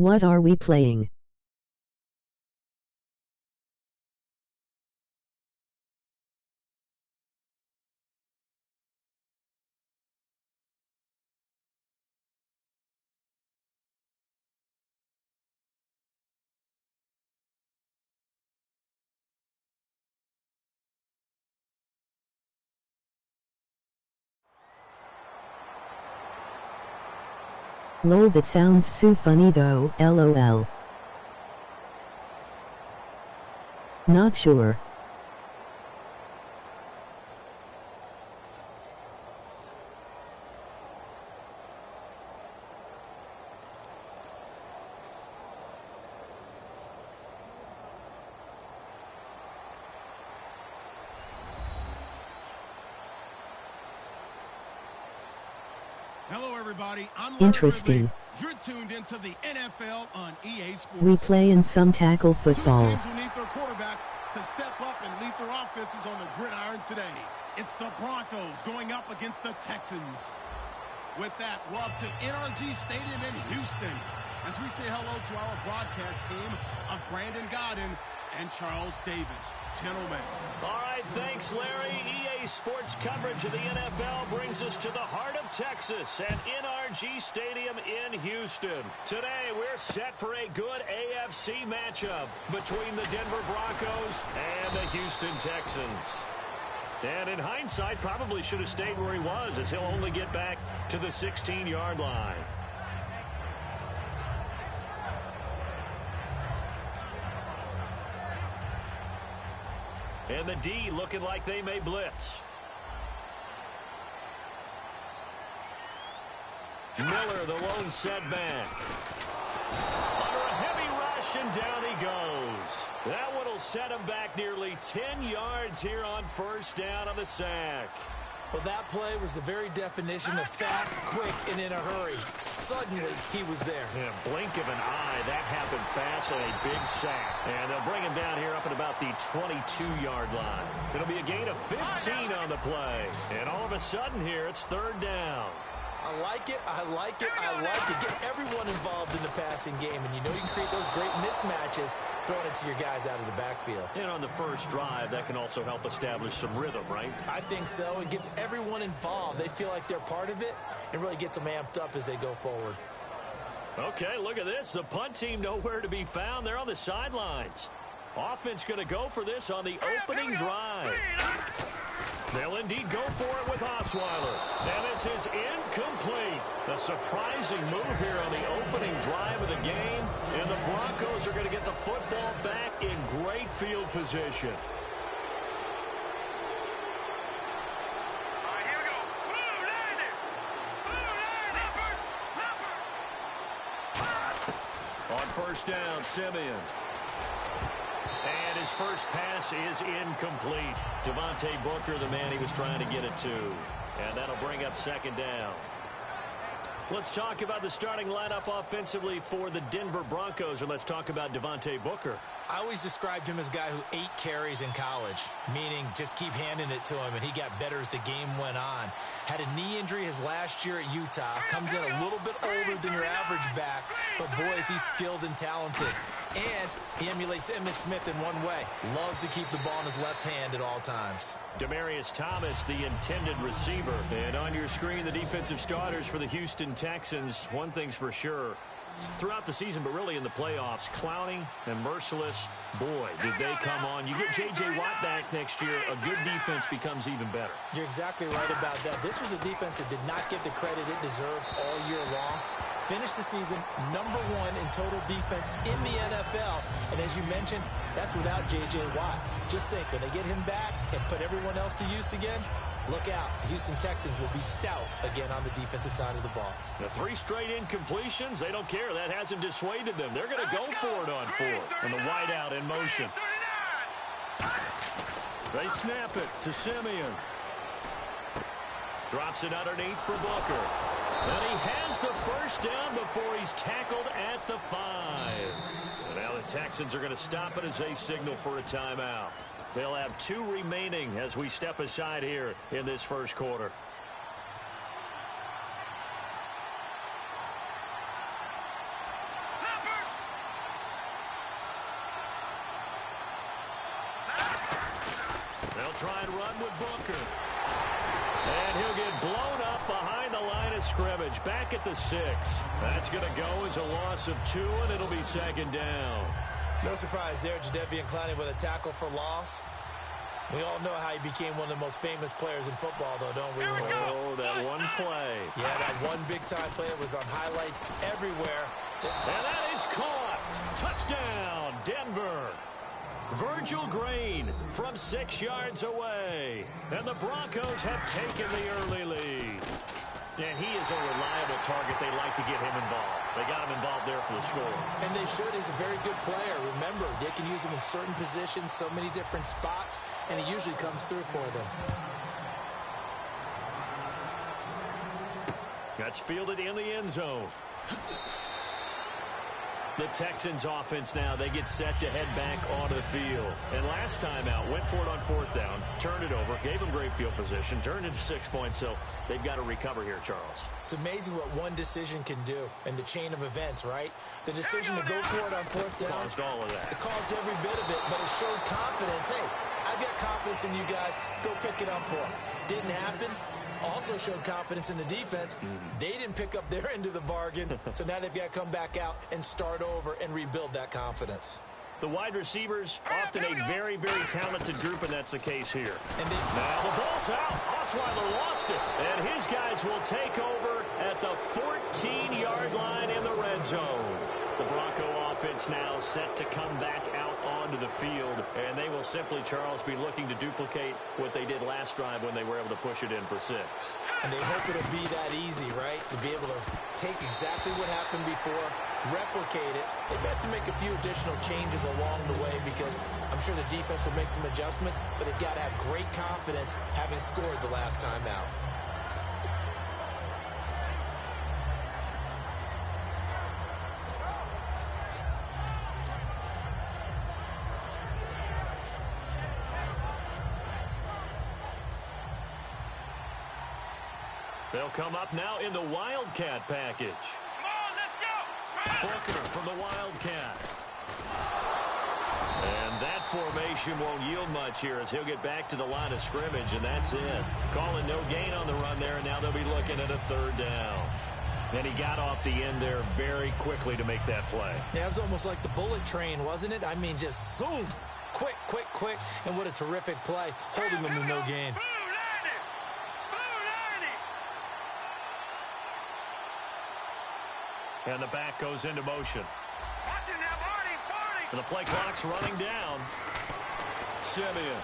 What are we playing? Lol, that sounds so funny though, lol. Not sure. Hello, everybody. I'm Interesting. You're tuned into the NFL on EA Sports. We play in some tackle football. Two teams who need their quarterbacks to step up and lead their offenses on the gridiron today. It's the Broncos going up against the Texans. With that, we're up to NRG Stadium in Houston as we say hello to our broadcast team of Brandon Godden and Charles Davis. Gentlemen. All right, thanks, Larry. EA Sports coverage of the NFL brings us to the heart of Texas at NRG Stadium in Houston. Today, we're set for a good AFC matchup between the Denver Broncos and the Houston Texans. And in hindsight, probably should have stayed where he was, as he'll only get back to the 16-yard line. And the D looking like they may blitz. Miller, the lone setback. Under a heavy rush, and down he goes. That one will set him back nearly 10 yards here on first down on the sack. Well, that play was the very definition of fast, quick, and in a hurry. Suddenly, he was there. In a blink of an eye, that happened fast and a big sack. And they'll bring him down here up at about the 22-yard line. It'll be a gain of 15 on the play. And all of a sudden here, it's third down. I like it, I like it, I like it. Get everyone involved in the passing game, and you know you can create those great mismatches throwing it to your guys out of the backfield. And on the first drive, that can also help establish some rhythm, right? I think so. It gets everyone involved. They feel like they're part of it and really gets them amped up as they go forward. Okay, look at this. The punt team nowhere to be found. They're on the sidelines. Offense going to go for this on the opening drive. They'll indeed go for it with Osweiler. And this is incomplete. A surprising move here on the opening drive of the game. And the Broncos are going to get the football back in great field position. On first down, Simeon. And his first pass is incomplete. Devontae Booker, the man he was trying to get it to. And that'll bring up second down. Let's talk about the starting lineup offensively for the Denver Broncos, and let's talk about Devontae Booker. I always described him as a guy who ate carries in college, meaning just keep handing it to him, and he got better as the game went on. Had a knee injury his last year at Utah. Comes in a little bit older than your average back, but boy, is he skilled and talented. And he emulates Emmitt Smith in one way. Loves to keep the ball in his left hand at all times. Demaryius Thomas, the intended receiver. And on your screen, the defensive starters for the Houston Texans. One thing's for sure. Throughout the season, but really in the playoffs, Clowney and Merciless, boy, did they come on. You get J.J. Watt back next year, a good defense becomes even better. You're exactly right about that. This was a defense that did not get the credit it deserved all year long. Finished the season #1 in total defense in the NFL. And as you mentioned, that's without J.J. Watt. Just think, when they get him back and put everyone else to use again, look out. The Houston Texans will be stout again on the defensive side of the ball. The 3 straight incompletions, they don't care. That hasn't dissuaded them. They're going to go for it on 4th. And the wideout in motion. They snap it to Simeon. Drops it underneath for Booker. And he has the first down before he's tackled at the 5. And now the Texans are going to stop it as they signal for a timeout. They'll have 2 remaining as we step aside here in this first quarter. They'll try and run with Booker. And he'll get blown up behind the line of scrimmage. Back at the 6. That's going to go as a loss of 2, and it'll be second down. No surprise there, Jadeveon Clowney with a tackle for loss. We all know how he became one of the most famous players in football, though, don't we? Oh, that one play. Yeah, that one big-time play was on highlights everywhere. And that is caught. Touchdown, Denver. Virgil Green from 6 yards away. And the Broncos have taken the early lead. And he is a reliable target. They like to get him involved. They got him involved there for the score. And they should. He's a very good player. Remember, they can use him in certain positions, so many different spots, and he usually comes through for them. That's fielded in the end zone. The Texans offense now, they get set to head back onto the field. And last time out, went for it on 4th down, turned it over, gave them great field position, turned into 6 points, so they've got to recover here, Charles. It's amazing what one decision can do in the chain of events, right? The decision to go for it on 4th down. Caused all of that. It caused every bit of it, but it showed confidence. Hey, I've got confidence in you guys. Go pick it up for them. Didn't happen. Also showed confidence in the defense. They didn't pick up their end of the bargain, so now they've got to come back out and start over and rebuild that confidence. The wide receivers, often a very, very talented group, and that's the case here. And now the ball's out. Osweiler lost it, and his guys will take over at the 14-yard line in the red zone. The Bronco offense now set to come back out onto the field, and they will simply, Charles, be looking to duplicate what they did last drive when they were able to push it in for 6. And they hope it'll be that easy, right? To be able to take exactly what happened before, replicate it. They've got to make a few additional changes along the way because I'm sure the defense will make some adjustments, but they've got to have great confidence having scored the last time out. They'll come up now in the Wildcat package. Come on, let's go! Booker from the Wildcat. And that formation won't yield much here as he'll get back to the line of scrimmage, and that's it. Calling no gain on the run there, and now they'll be looking at a 3rd down. And he got off the end there very quickly to make that play. Yeah, it was almost like the bullet train, wasn't it? I mean, just zoom. Quick, quick, quick. And what a terrific play, holding them to no gain. And the back goes into motion. And the play clock's running down. Simeon.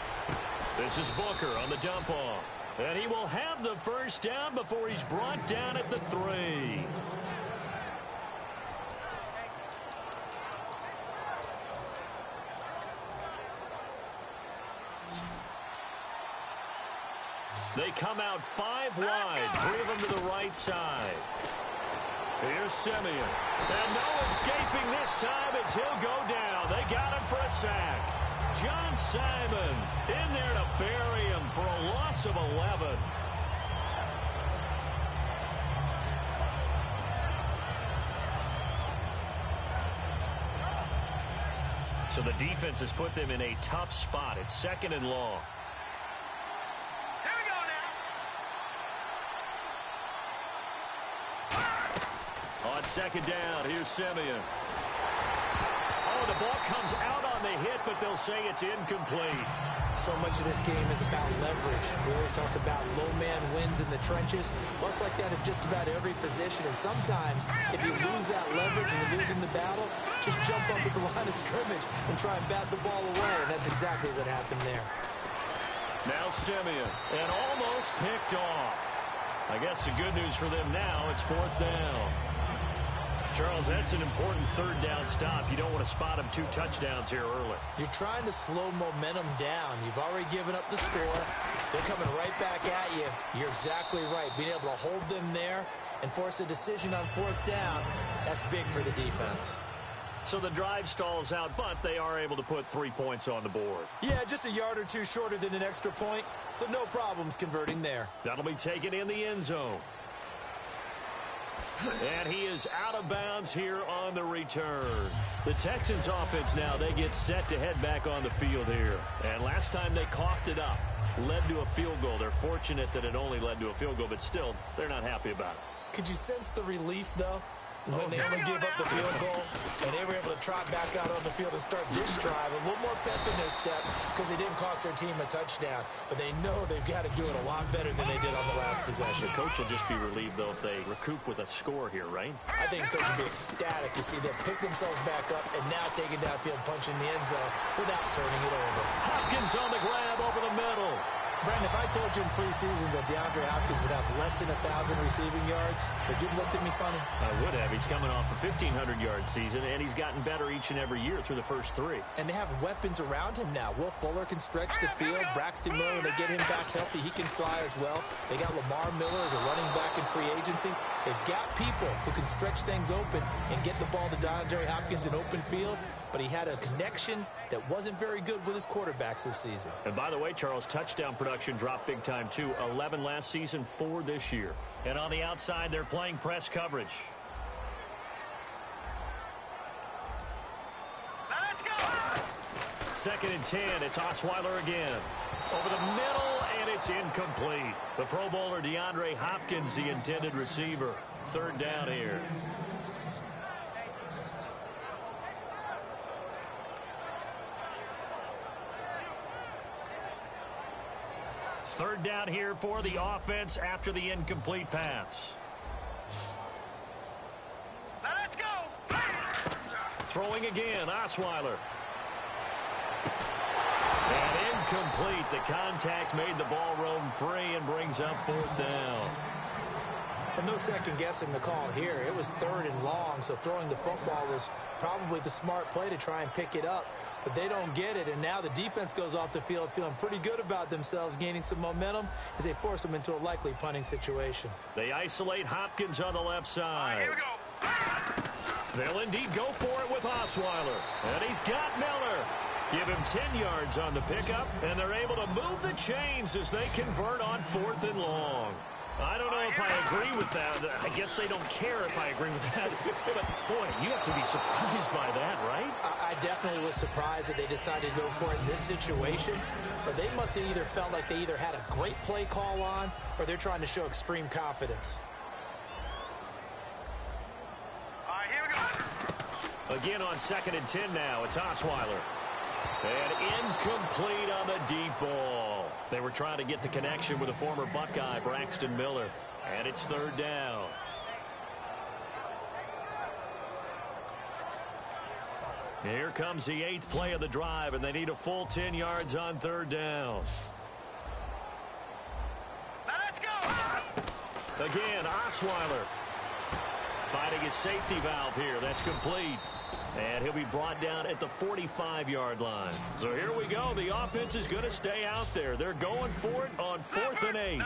This is Booker on the dump off. And he will have the 1st down before he's brought down at the 3. They come out 5 wide, 3 of them to the right side. Here's Simeon. And no escaping this time as he'll go down. They got him for a sack. John Simon in there to bury him for a loss of 11. So the defense has put them in a tough spot. It's 2nd and long. On 2nd down, here's Simeon. Oh, the ball comes out on the hit, but they'll say it's incomplete. So much of this game is about leverage. We always talk about low man wins in the trenches. Well, it's like that at just about every position. And sometimes, if you lose that leverage and you're losing the battle, just jump up at the line of scrimmage and try and bat the ball away. And that's exactly what happened there. Now Simeon, and almost picked off. I guess the good news for them now, it's 4th down. Charles, that's an important 3rd down stop. You don't want to spot them 2 touchdowns here early. You're trying to slow momentum down. You've already given up the score. They're coming right back at you. You're exactly right. Being able to hold them there and force a decision on 4th down, that's big for the defense. So the drive stalls out, but they are able to put 3 points on the board. Yeah, just a yard or 2 shorter than an extra point, so no problems converting there. That'll be taken in the end zone. And he is out of bounds here on the return. The Texans offense now, they get set to head back on the field here. And last time they coughed it up, led to a field goal. They're fortunate that it only led to a field goal, but still, they're not happy about it. Could you sense the relief, though? When they only gave up the field goal, and they were able to trot back out on the field and start this drive. A little more pep in their step because they didn't cost their team a touchdown. But they know they've got to do it a lot better than they did on the last possession. The coach will just be relieved, though, if they recoup with a score here, right? I think coach will be ecstatic to see them pick themselves back up and now take it downfield, punch in the end zone without turning it over. Hopkins on the grab over the middle. Brandon, if I told you in preseason that DeAndre Hopkins would have less than 1,000 receiving yards, would you have looked at me funny? I would have. He's coming off a 1,500-yard season, and he's gotten better each and every year through the first three. And they have weapons around him now. Will Fuller can stretch the field. Braxton Miller, when they get him back healthy, he can fly as well. They got Lamar Miller as a running back in free agency. They've got people who can stretch things open and get the ball to DeAndre Hopkins in open field. But he had a connection that wasn't very good with his quarterbacks this season. And by the way, Charles, touchdown production dropped big time too. 11 last season, 4 this year. And on the outside, they're playing press coverage. Let's go. 2nd and 10. It's Osweiler again. Over the middle, and it's incomplete. The Pro Bowler DeAndre Hopkins, the intended receiver. 3rd down here. Third down here for the offense after the incomplete pass. Let's go. Throwing again, Osweiler. And incomplete. The contact made the ball roam free and brings up 4th down. And no second guessing the call here. It was 3rd and long, so throwing the football was probably the smart play to try and pick it up. But they don't get it, and now the defense goes off the field feeling pretty good about themselves, gaining some momentum as they force them into a likely punting situation. They isolate Hopkins on the left side. Here we go. They'll indeed go for it with Osweiler. And he's got Miller. Give him 10 yards on the pickup, and they're able to move the chains as they convert on 4th and long. I don't know if I agree with that. I guess they don't care if I agree with that. But, boy, you have to be surprised by that, right? I definitely was surprised that they decided to go for it in this situation. But they must have either felt like they either had a great play call on or they're trying to show extreme confidence. All right, here we go. Again on 2nd and 10 now. It's Osweiler. And incomplete on the deep ball. They were trying to get the connection with a former Buckeye, Braxton Miller. And it's 3rd down. Here comes the 8th play of the drive, and they need a full 10 yards on 3rd down. Let's go. Again, Osweiler finding his safety valve here. That's complete. And he'll be brought down at the 45-yard line. So here we go. The offense is going to stay out there. They're going for it on 4th and 8.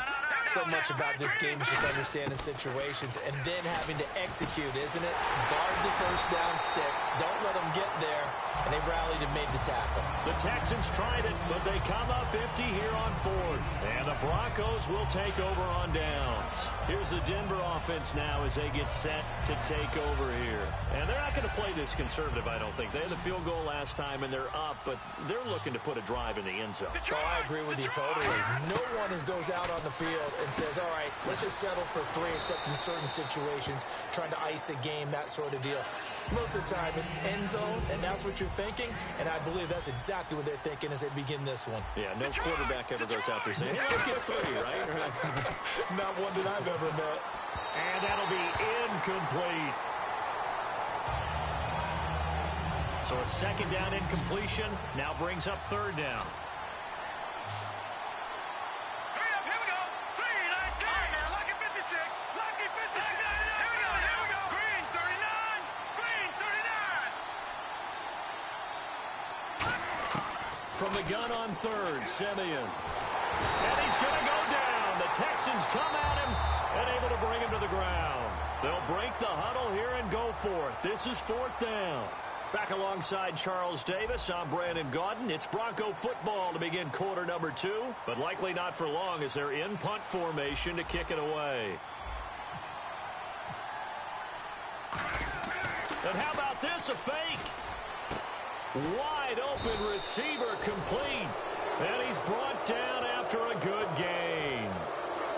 So much about this game is just understanding situations and then having to execute, isn't it? Guard the first down sticks. Don't let them get there. And they rallied and made the tackle. The Texans tried it, but they come up empty here on 4th. And the Broncos will take over on downs. Here's the Denver offense now as they get set to take over here. And they're not going to play this conservative, I don't think. They had the field goal last time, and they're up, but they're looking to put a drive in the end zone. Oh, I agree with you totally. No one goes out on the field and says, all right, let's just settle for 3, except in certain situations, trying to ice a game, that sort of deal. Most of the time, it's end zone, and that's what you're thinking, and I believe that's exactly what they're thinking as they begin this one. Yeah, no quarterback ever goes out there saying, hey, let's get 3, right? Not one that I've ever met. And that'll be incomplete. So a 2nd down incompletion now brings up 3rd down. Hurry up, here we go. 3, 19. All right, man, lucky 56. Lucky 56. Here we go. Green, 39. Green, 39. From the gun on 3rd, Simeon. And he's going to go down. The Texans come at him and able to bring him to the ground. They'll break the huddle here and go for it. This is 4th down. Back alongside Charles Davis, I'm Brandon Gaudin. It's Bronco football to begin quarter number 2, but likely not for long as they're in punt formation to kick it away. And how about this, a fake? Wide open receiver complete. And he's brought down after a good gain.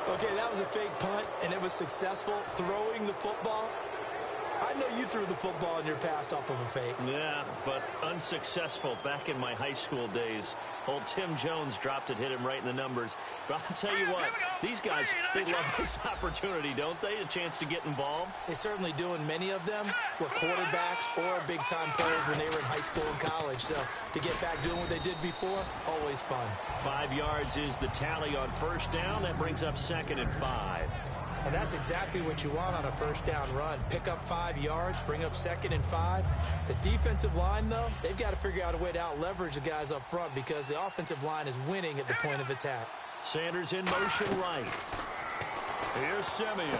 Okay, that was a fake punt, and it was successful throwing the football. I know you threw the football in your past off of a fake. Yeah, but unsuccessful back in my high school days. Old Tim Jones dropped it, hit him right in the numbers. But I'll tell you what, these guys, they love this opportunity, don't they? A chance to get involved. They certainly do, and many of them were quarterbacks or big-time players when they were in high school and college. So to get back doing what they did before, always fun. 5 yards is the tally on first down. That brings up 2nd and 5. And that's exactly what you want on a first down run. Pick up 5 yards, bring up 2nd and 5. The defensive line, though, they've got to figure out a way to out-leverage the guys up front because the offensive line is winning at the point of attack. Sanders in motion right. Here's Simeon.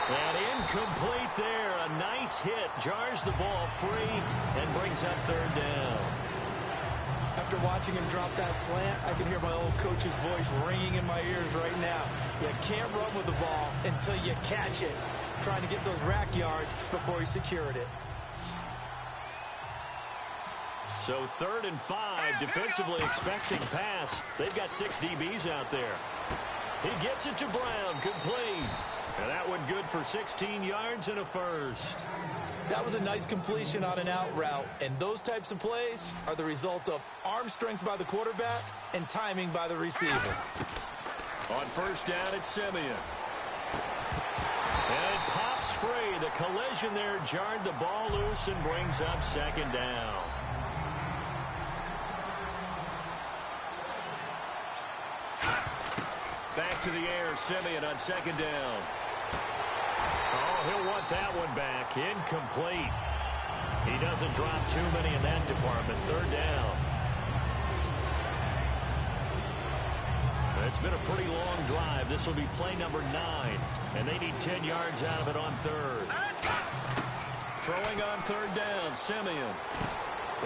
And incomplete there. A nice hit. Jars the ball free and brings up 3rd down. After watching him drop that slant, I can hear my old coach's voice ringing in my ears right now. You can't run with the ball until you catch it. Trying to get those rack yards before he secured it. So 3rd and 5, defensively expecting pass. They've got 6 DBs out there. He gets it to Brown, complete. And that one good for 16 yards and a first. That was a nice completion on an out route, and those types of plays are the result of arm strength by the quarterback and timing by the receiver. On first down, it's Simeon. And it pops free. The collision there jarred the ball loose and brings up 2nd down. Back to the air, Simeon on 2nd down. Oh, he'll want that one back. Incomplete. He doesn't drop too many in that department. 3rd down. It's been a pretty long drive. This will be play number 9. And they need 10 yards out of it on 3rd. Throwing on 3rd down, Simeon.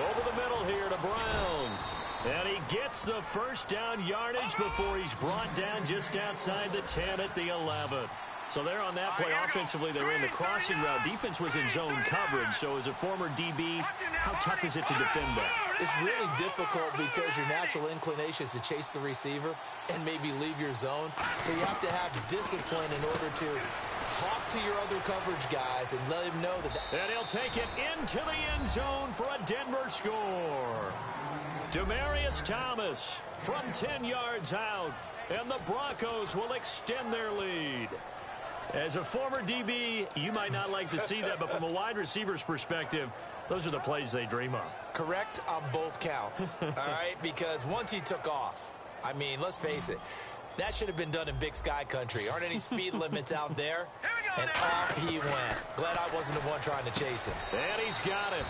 Over the middle here to Brown. And he gets the first down yardage before he's brought down just outside the 10 at the 11. So they're on that play. Offensively, they were in the crossing route. Defense was in zone coverage. So as a former DB, how tough is it to defend that? It's really difficult because your natural inclination is to chase the receiver and maybe leave your zone. So you have to have discipline in order to talk to your other coverage guys and let them know that. And he'll take it into the end zone for a Denver score. Demaryius Thomas from 10 yards out. And the Broncos will extend their lead. As a former DB, you might not like to see that, but from a wide receiver's perspective, those are the plays they dream of. Correct on both counts, all right? Because once he took off, I mean, let's face it, that should have been done in Big Sky country. Aren't any speed limits out there? And off he went. Glad I wasn't the one trying to chase him. And he's got it.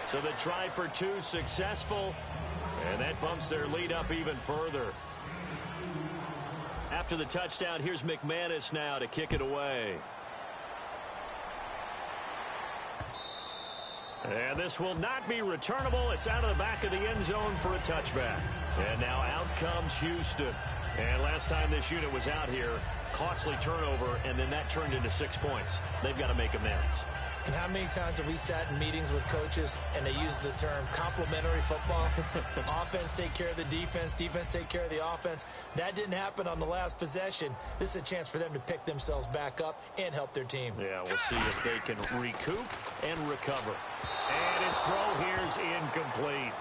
So the try for 2 successful, and that bumps their lead up even further. After the touchdown, here's McManus now to kick it away. And this will not be returnable. It's out of the back of the end zone for a touchback. And now out comes Houston. And last time this unit was out here, costly turnover, and then that turned into 6 points. They've got to make amends. And how many times have we sat in meetings with coaches and they use the term complementary football? Offense take care of the defense, defense take care of the offense. That didn't happen on the last possession. This is a chance for them to pick themselves back up and help their team. Yeah, we'll see if they can recoup and recover. And his throw here's incomplete.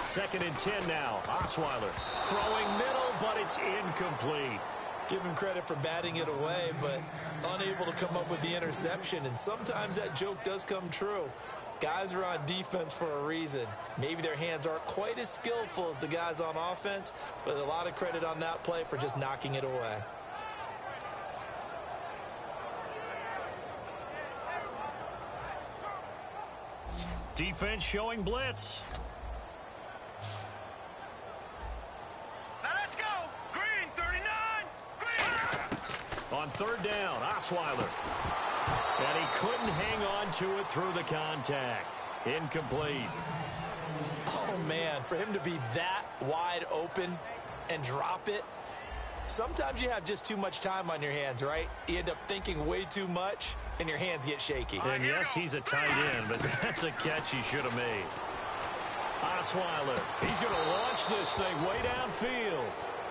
Second and 10 now. Osweiler throwing middle, but it's incomplete. Give him credit for batting it away, but unable to come up with the interception. And sometimes that joke does come true. Guys are on defense for a reason. Maybe their hands aren't quite as skillful as the guys on offense, but a lot of credit on that play for just knocking it away. Defense showing blitz. On 3rd down, Osweiler. And he couldn't hang on to it through the contact. Incomplete. Oh, man, for him to be that wide open and drop it, sometimes you have just too much time on your hands, right? You end up thinking way too much, and your hands get shaky. And yes, he's a tight end, but that's a catch he should have made. Osweiler, he's going to launch this thing way downfield.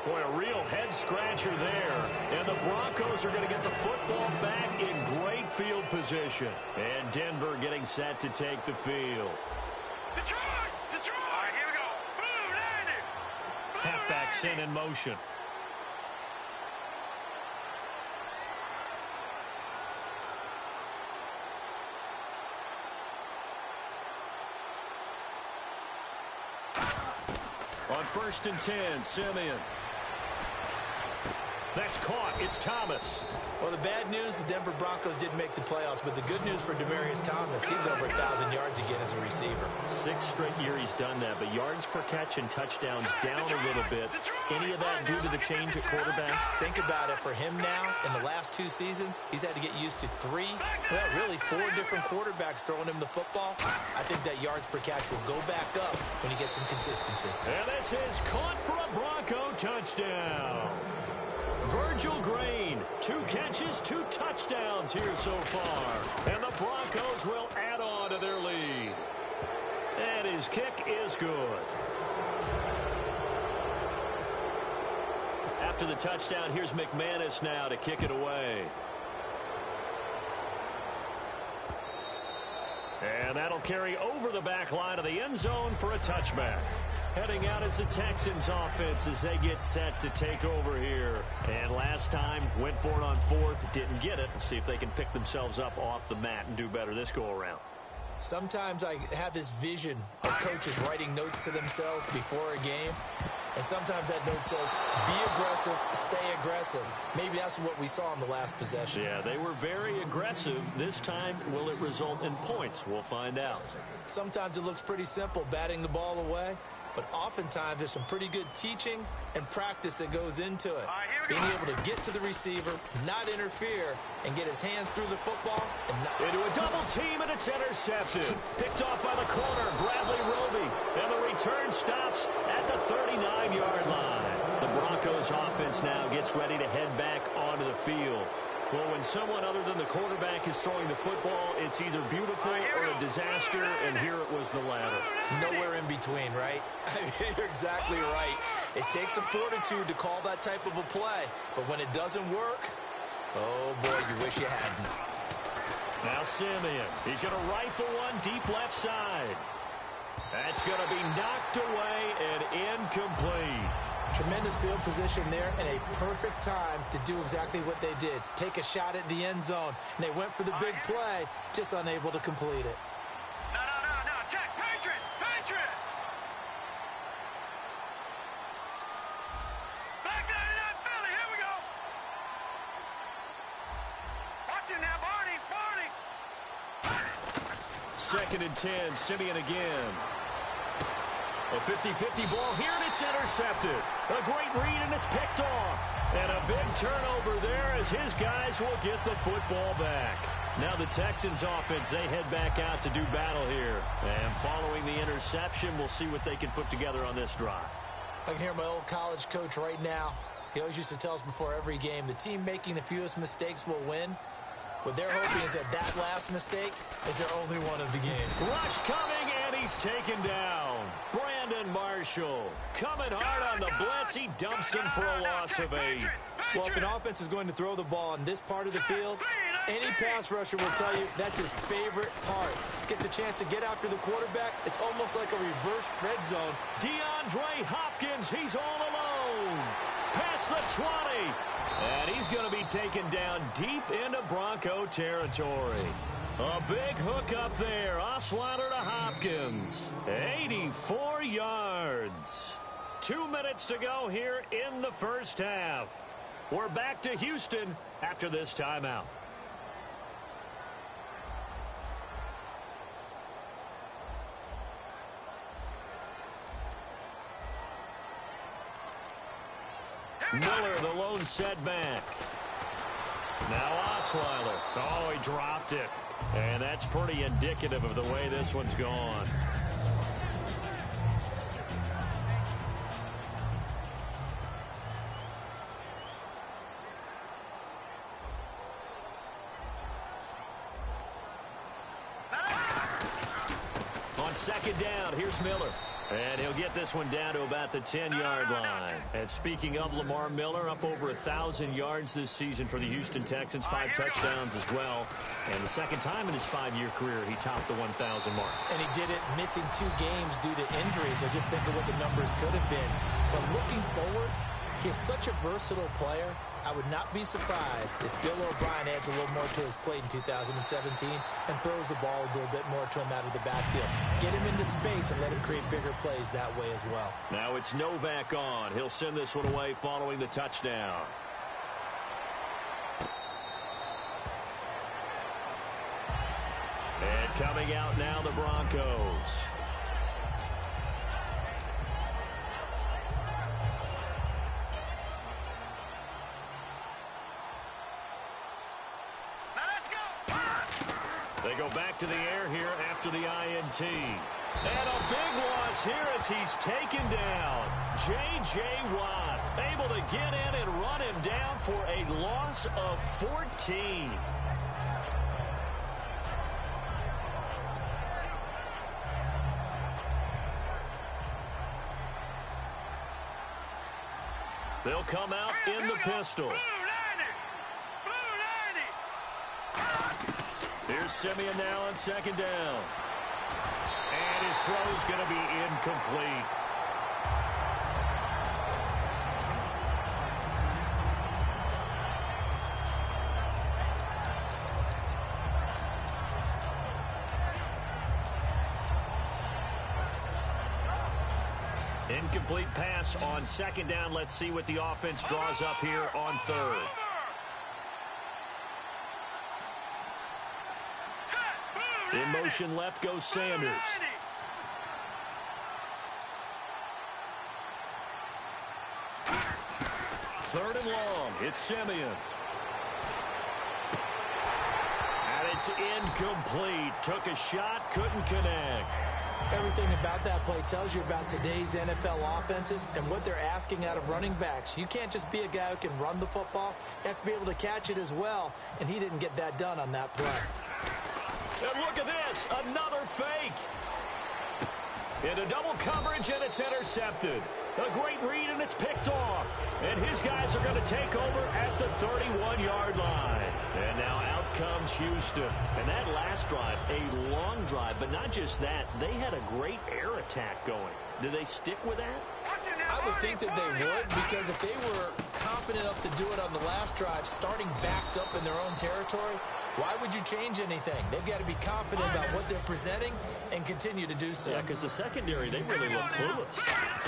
Boy, a real head-scratcher there. And the Broncos are going to get the football back in great field position. And Denver getting set to take the field. Detroit! Detroit! All right, here we go. Blue landing! Halfback sent in motion. On 1st and 10, Simeon. That's caught. It's Thomas. Well, the bad news, the Denver Broncos didn't make the playoffs, but the good news for Demaryius Thomas, he's over 1,000 yards again as a receiver. 6th straight year he's done that, but yards per catch and touchdowns down a little bit. Any of that due to the change at quarterback? Think about it. For him now, in the last 2 seasons, he's had to get used to 3, well, really 4 different quarterbacks throwing him the football. I think that yards per catch will go back up when he gets some consistency. And this is caught for a Bronco touchdown. Virgil Green, 2 catches, 2 touchdowns here so far. And the Broncos will add on to their lead. And his kick is good. After the touchdown, here's McManus now to kick it away. And that'll carry over the back line of the end zone for a touchback. Heading out is the Texans offense as they get set to take over here. And last time, went for it on 4th, didn't get it. We'll see if they can pick themselves up off the mat and do better this go-around. Sometimes I have this vision of coaches writing notes to themselves before a game. And sometimes that note says, be aggressive, stay aggressive. Maybe that's what we saw in the last possession. Yeah, they were very aggressive. This time, will it result in points? We'll find out. Sometimes it looks pretty simple, batting the ball away. But oftentimes there's some pretty good teaching and practice that goes into it. Being able to get to the receiver, not interfere, and get his hands through the football. And into a double team, and it's intercepted. Picked off by the corner, Bradley Roby. And the return stops at the 39-yard line. The Broncos offense now gets ready to head back onto the field. Well, when someone other than the quarterback is throwing the football, it's either beautiful or a disaster, and here it was the latter. Nowhere in between, right? I mean, you're exactly right. It takes some fortitude to call that type of a play, but when it doesn't work, oh boy, you wish you hadn't. Now Simeon, he's going to rifle one deep left side. That's going to be knocked away and incomplete. Tremendous field position there and a perfect time to do exactly what they did. Take a shot at the end zone. And they went for the big play, just unable to complete it. No. Check. Patriot. Back 99 Philly. Here we go. Watch it now, Barney. 2nd and 10, Simeon again. A 50-50 ball here, and it's intercepted. A great read, and it's picked off. And a big turnover there as his guys will get the football back. Now the Texans offense, they head back out to do battle here. And following the interception, we'll see what they can put together on this drive. I can hear my old college coach right now. He always used to tell us before every game, the team making the fewest mistakes will win. What they're hoping is that that last mistake is their only one of the game. Rush coming, and he's taken down. Brandon Marshall coming hard on the blitz. He dumps him for a loss of 8. Well, if an offense is going to throw the ball on this part of the field, any pass rusher will tell you that's his favorite part. Gets a chance to get after the quarterback. It's almost like a reverse red zone. DeAndre Hopkins, he's all alone. Past the 20. And he's going to be taken down deep into Bronco territory. A big hook up there. Osweiler to Hopkins. 84 yards. 2 minutes to go here in the first half. We're back to Houston after this timeout. Miller, the lone setback. Now Osweiler. Oh, he dropped it. And that's pretty indicative of the way this one's gone. second down. Here's Miller. And he'll get this one down to about the 10-yard line. And speaking of Lamar Miller, up over 1,000 yards this season for the Houston Texans, 5 touchdowns as well. And the second time in his 5-year career, he topped the 1,000 mark. And he did it missing 2 games due to injury, so just think of what the numbers could have been. But looking forward, he's such a versatile player. I would not be surprised if Bill O'Brien adds a little more to his plate in 2017 and throws the ball a little bit more to him out of the backfield. Get him into space and let him create bigger plays that way as well. Now it's Novak on. He'll send this one away following the touchdown. And coming out now, the Broncos. They go back to the air here after the INT. And a big loss here as he's taken down. J.J. Watt able to get in and run him down for a loss of 14. They'll come out in the pistol. Here's Simeon now on second down. And his throw's going to be incomplete. Incomplete pass on second down. Let's see what the offense draws up here on third. In motion left goes Sanders. Third and long. It's Simeon. And it's incomplete. Took a shot, couldn't connect. Everything about that play tells you about today's NFL offenses and what they're asking out of running backs. You can't just be a guy who can run the football. You have to be able to catch it as well, and he didn't get that done on that play. And look at this, another fake. Into double coverage, and it's intercepted. A great read, and it's picked off. And his guys are going to take over at the 31-yard line. And now out comes Houston. And that last drive, a long drive, but not just that. They had a great air attack going. Do they stick with that? I would think that they would, because if they were confident enough to do it on the last drive, starting backed up in their own territory, why would you change anything? They've got to be confident about what they're presenting and continue to do so. Yeah, because the secondary, they really look clueless.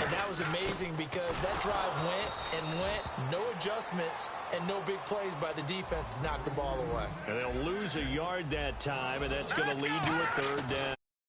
And that was amazing because that drive went and went, no adjustments, and no big plays by the defense to knock the ball away. And they'll lose a yard that time, and that's going to lead to a third down.